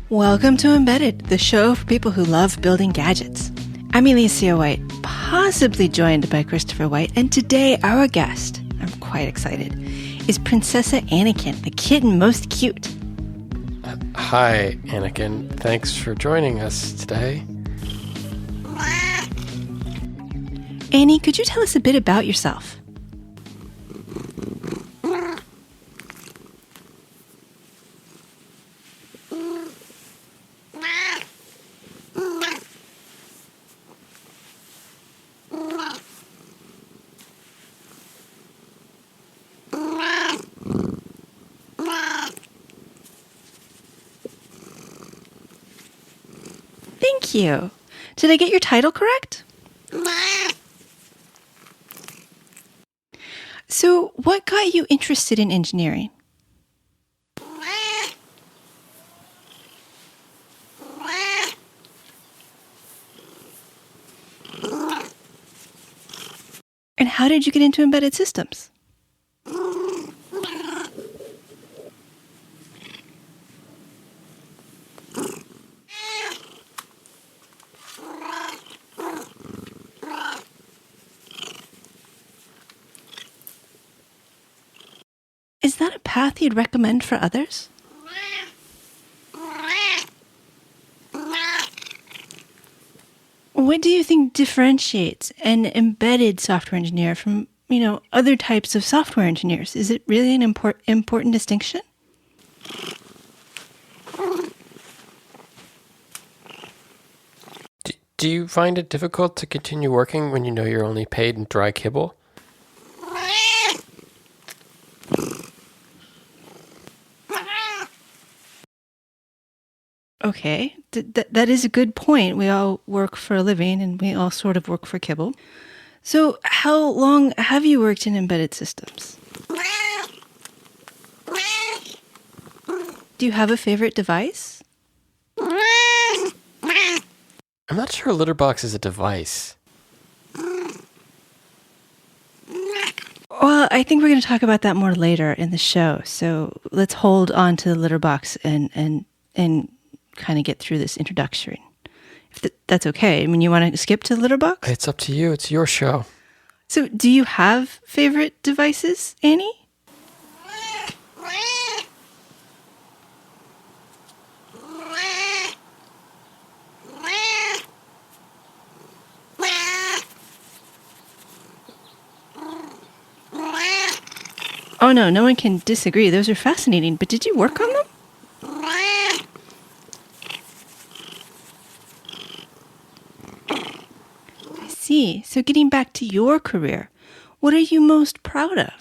Welcome to Embedded, the show for people who love building gadgets. I'm Alicia White, possibly joined by Christopher White, and today our guest, I'm quite excited, is Princessa Anakin, the kitten most cute. Hi, Anakin. Thanks for joining us today. Annie, could you tell us a bit about yourself? Thank you. Did I get your title correct? So, what got you interested in engineering? And how did you get into embedded systems? Is that a path you'd recommend for others? What do you think differentiates an embedded software engineer from, other types of software engineers? Is it really an important distinction? Do you find it difficult to continue working when you know you're only paid in dry kibble? Okay, that is a good point. We all work for a living and we all sort of work for kibble. So how long have you worked in embedded systems? Do you have a favorite device? I'm not sure a litter box is a device. Well, I think we're going to talk about that more later in the show. So let's hold on to the litter box and kind of get through this introduction. If that's okay. I mean, you want to skip to the litter box? It's up to you. It's your show. So do you have favorite devices, Annie? Oh, no one can disagree. Those are fascinating. But did you work on them? I see. So getting back to your career, what are you most proud of?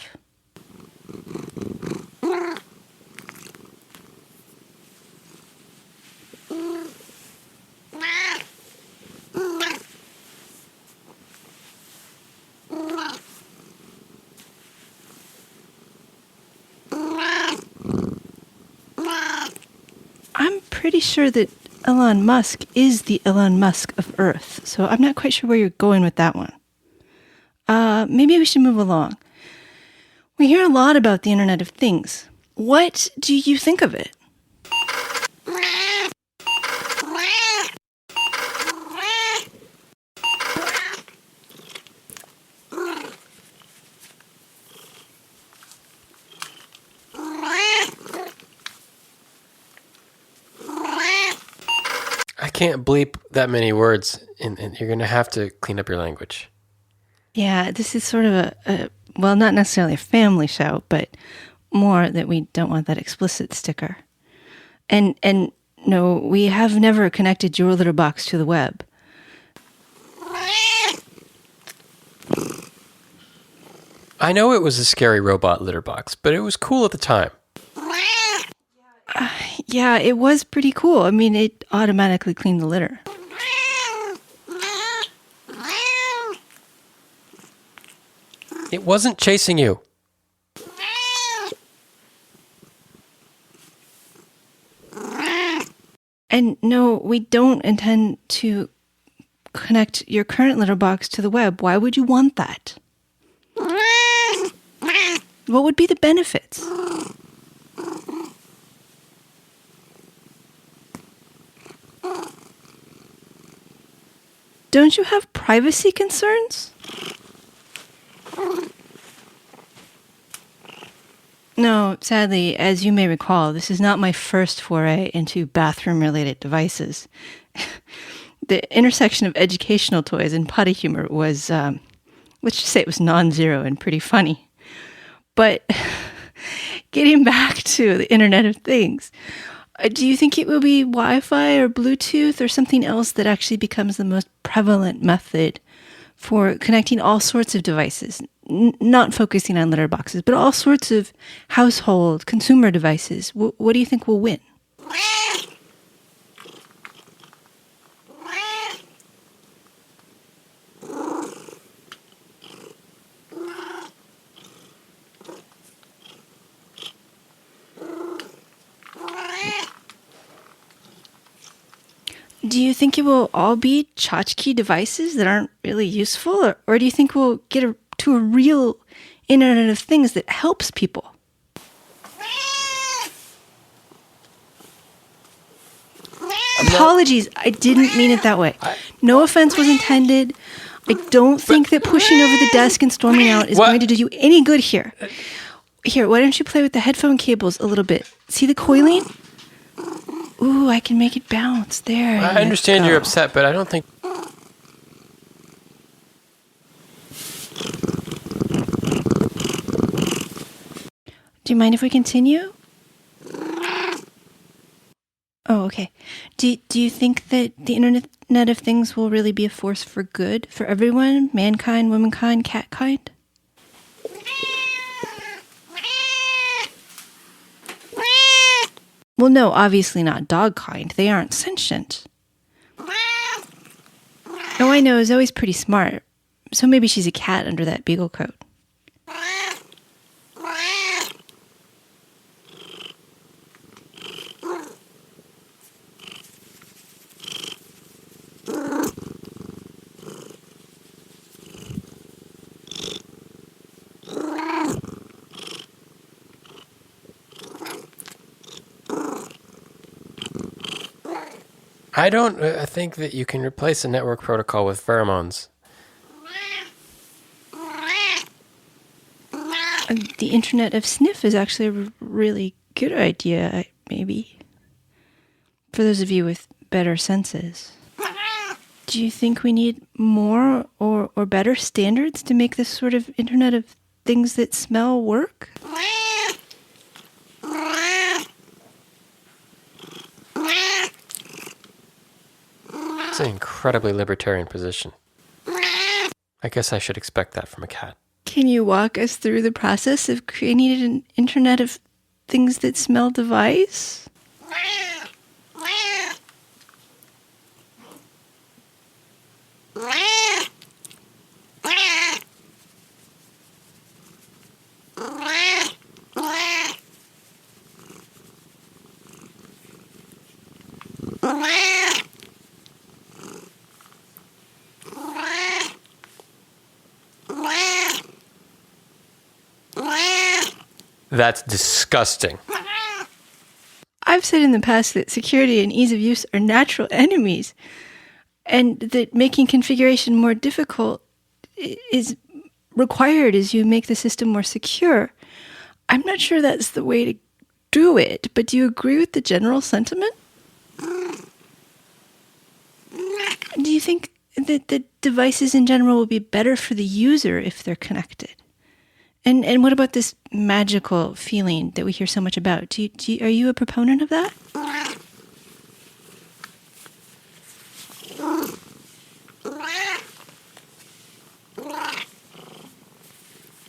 I'm pretty sure that Elon Musk is the Elon Musk of Earth, so I'm not quite sure where you're going with that one. Maybe we should move along. We hear a lot about the Internet of Things. What do you think of it? I can't bleep that many words, and you're going to have to clean up your language. Yeah, this is sort of well, not necessarily a family show, but more that we don't want that explicit sticker. And no, we have never connected your litter box to the web. I know it was a scary robot litter box, but it was cool at the time. Yeah, it was pretty cool. I mean, it automatically cleaned the litter. It wasn't chasing you. And no, we don't intend to connect your current litter box to the web. Why would you want that? What would be the benefits? don't you have privacy concerns? No, sadly, as you may recall, this is not my first foray into bathroom-related devices. The intersection of educational toys and potty humor was, let's just say it was non-zero and pretty funny. But getting back to the Internet of Things, do you think it will be Wi-Fi or Bluetooth or something else that actually becomes the most prevalent method for connecting all sorts of devices, not focusing on litter boxes, but all sorts of household, consumer devices? What do you think will win? Do you think it will all be tchotchke devices that aren't really useful? Or do you think we'll get to a real Internet of Things that helps people? Apologies, I didn't mean it that way. No offense was intended. I don't think that pushing over the desk and storming out is going to do you any good here. Here, why don't you play with the headphone cables a little bit? See the coiling? Ooh, I can make it bounce. There. I understand you're upset, but I don't think... Do you mind if we continue? Oh, okay. Do you think that the Internet of Things will really be a force for good for everyone? Mankind, womankind, catkind? Well, no, obviously not dog kind. They aren't sentient. Oh, I know. Zoe's pretty smart. So maybe she's a cat under that beagle coat. I don't think that you can replace a network protocol with pheromones. The Internet of Sniff is actually a really good idea, maybe. For those of you with better senses. Do you think we need more or better standards to make this sort of Internet of Things that smell work? It's an incredibly libertarian position. I guess I should expect that from a cat. Can you walk us through the process of creating an Internet of Things that smell device? That's disgusting. I've said in the past that security and ease of use are natural enemies, and that making configuration more difficult is required as you make the system more secure. I'm not sure that's the way to do it, but do you agree with the general sentiment? Do you think that the devices in general will be better for the user if they're connected? And what about this magical feeling that we hear so much about? Are you a proponent of that?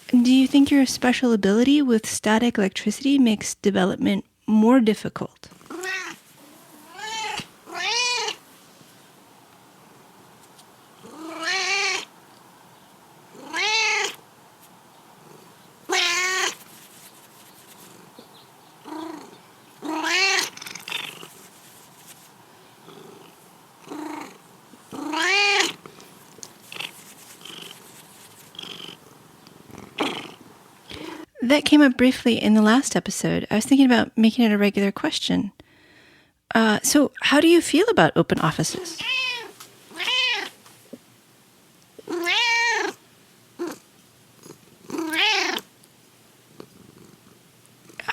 Do you think your special ability with static electricity makes development more difficult? That came up briefly in the last episode. I was thinking about making it a regular question. So how do you feel about open offices?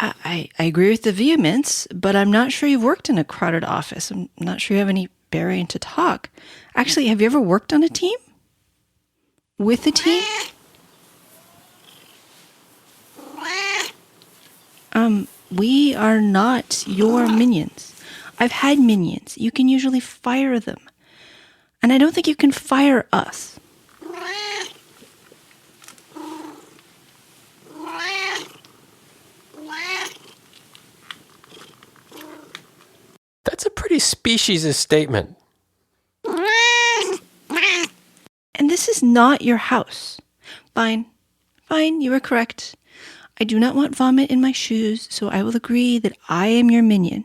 I agree with the vehemence, but I'm not sure you've worked in a crowded office. I'm not sure you have any bearing to talk. Actually, have you ever worked on a team? With a team? We are not your minions. I've had minions. You can usually fire them. And I don't think you can fire us. That's a pretty speciesist statement. And this is not your house. Fine, you are correct. I do not want vomit in my shoes, so I will agree that I am your minion.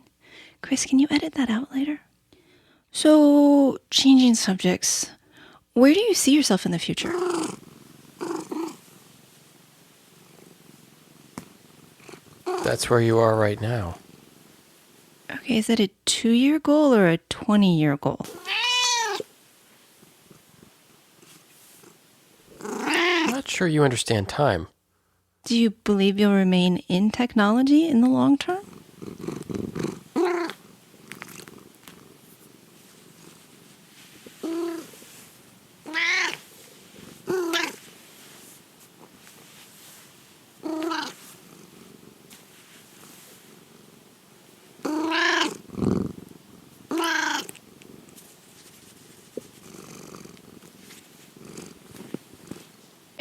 Chris, can you edit that out later? So, changing subjects, where do you see yourself in the future? That's where you are right now. Okay, is that a 2-year goal or a 20-year goal? I'm not sure you understand time. Do you believe you'll remain in technology in the long term?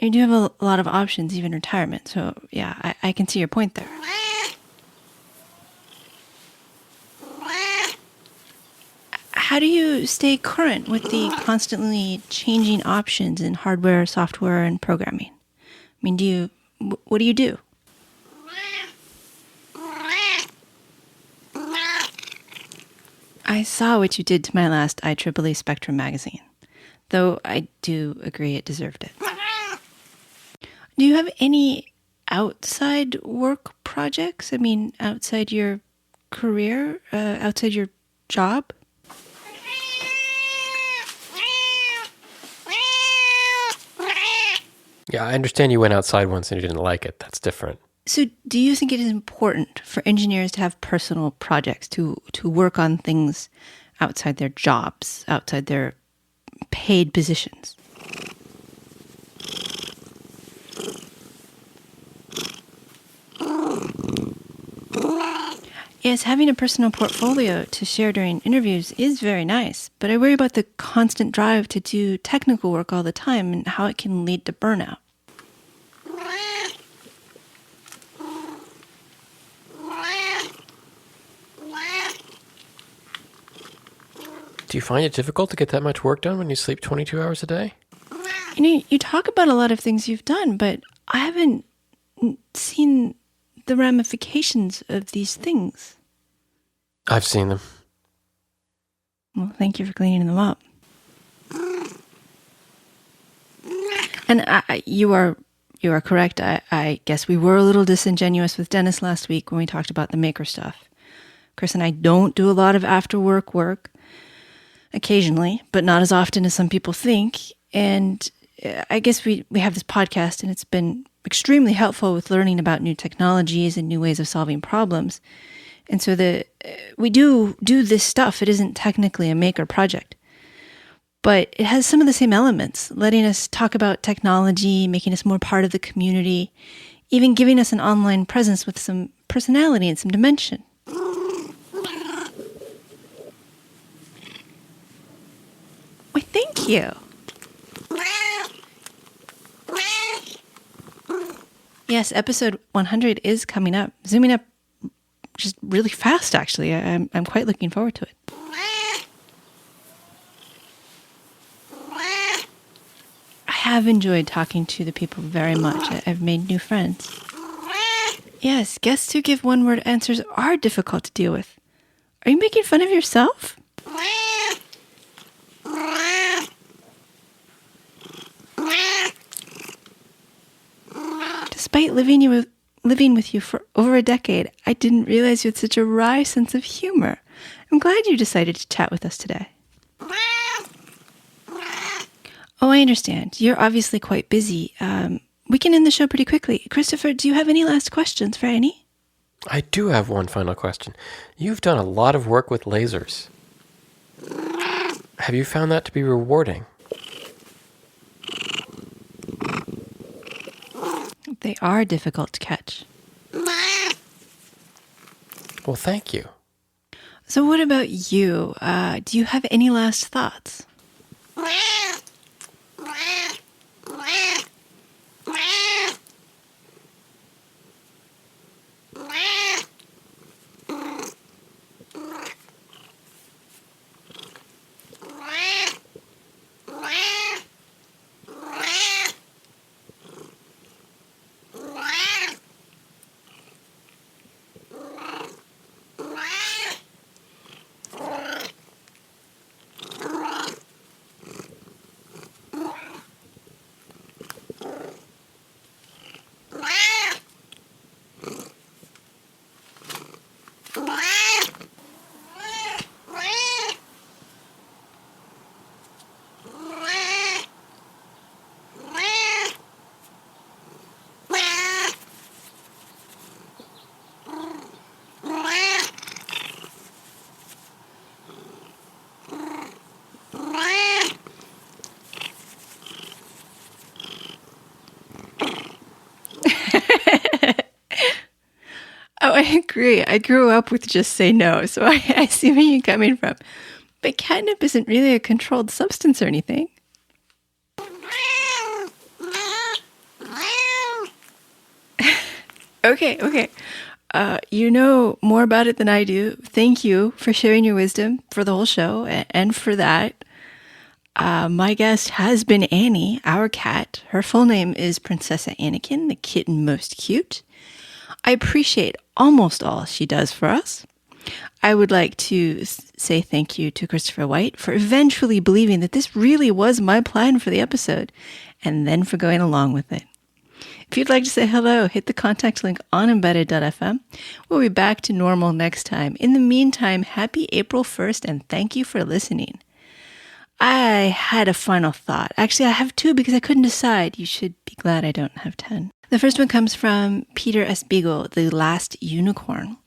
You do have a lot of options, even retirement. So, yeah, I can see your point there. How do you stay current with the constantly changing options in hardware, software, and programming? I mean, what do you do? I saw what you did to my last IEEE Spectrum magazine, though I do agree it deserved it. Do you have any outside work projects? I mean, outside your career, outside your job? Yeah, I understand you went outside once and you didn't like it. That's different. So do you think it is important for engineers to have personal projects, to work on things outside their jobs, outside their paid positions? Yes, having a personal portfolio to share during interviews is very nice, but I worry about the constant drive to do technical work all the time and how it can lead to burnout. Do you find it difficult to get that much work done when you sleep 22 hours a day? You talk about a lot of things you've done, but I haven't seen the ramifications of these things. I've seen them. Well, thank you for cleaning them up. And you are correct. I guess we were a little disingenuous with Dennis last week when we talked about the maker stuff. Chris and I don't do a lot of after-work work. Occasionally, but not as often as some people think. And I guess we have this podcast, and it's been extremely helpful with learning about new technologies and new ways of solving problems. And so we do this stuff. It isn't technically a maker project, but it has some of the same elements, letting us talk about technology, making us more part of the community, even giving us an online presence with some personality and some dimension. Why, thank you. Yes, episode 100 is coming up. Zooming up just really fast, actually. I'm quite looking forward to it. I have enjoyed talking to the people very much. I've made new friends. Yes, guests who give one-word answers are difficult to deal with. Are you making fun of yourself? Despite living with you for over a decade, I didn't realize you had such a wry sense of humor. I'm glad you decided to chat with us today. Oh, I understand. You're obviously quite busy. We can end the show pretty quickly. Christopher, do you have any last questions for Annie? I do have one final question. You've done a lot of work with lasers. Have you found that to be rewarding? They are difficult to catch. Well, thank you. So what about you? Do you have any last thoughts? Oh, I agree. I grew up with just say no, so I see where you're coming from. But catnip isn't really a controlled substance or anything. Okay. You know more about it than I do. Thank you for sharing your wisdom for the whole show and for that. My guest has been Annie, our cat. Her full name is Princessa Anakin, the kitten most cute. I appreciate almost all she does for us. I would like to say thank you to Christopher White for eventually believing that this really was my plan for the episode, and then for going along with it. If you'd like to say hello, hit the contact link on embedded.fm. We'll be back to normal next time. In the meantime, happy April 1st, and thank you for listening. I had a final thought. Actually, I have two because I couldn't decide. You should be glad I don't have 10. The first one comes from Peter S. Beagle, the last unicorn.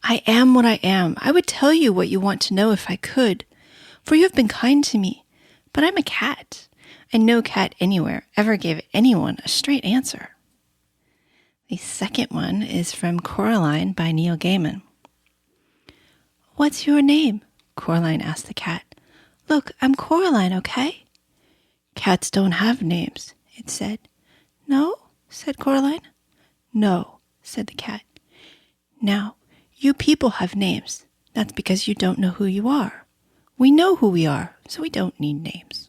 I am what I am. I would tell you what you want to know if I could, for you have been kind to me. But I'm a cat, and no cat anywhere ever gave anyone a straight answer. The second one is from Coraline by Neil Gaiman. What's your name? Coraline asked the cat. Look, I'm Coraline, okay? Cats don't have names, it said. No? Said Coraline. No, said the cat. Now, you people have names. That's because you don't know who you are. We know who we are, so we don't need names.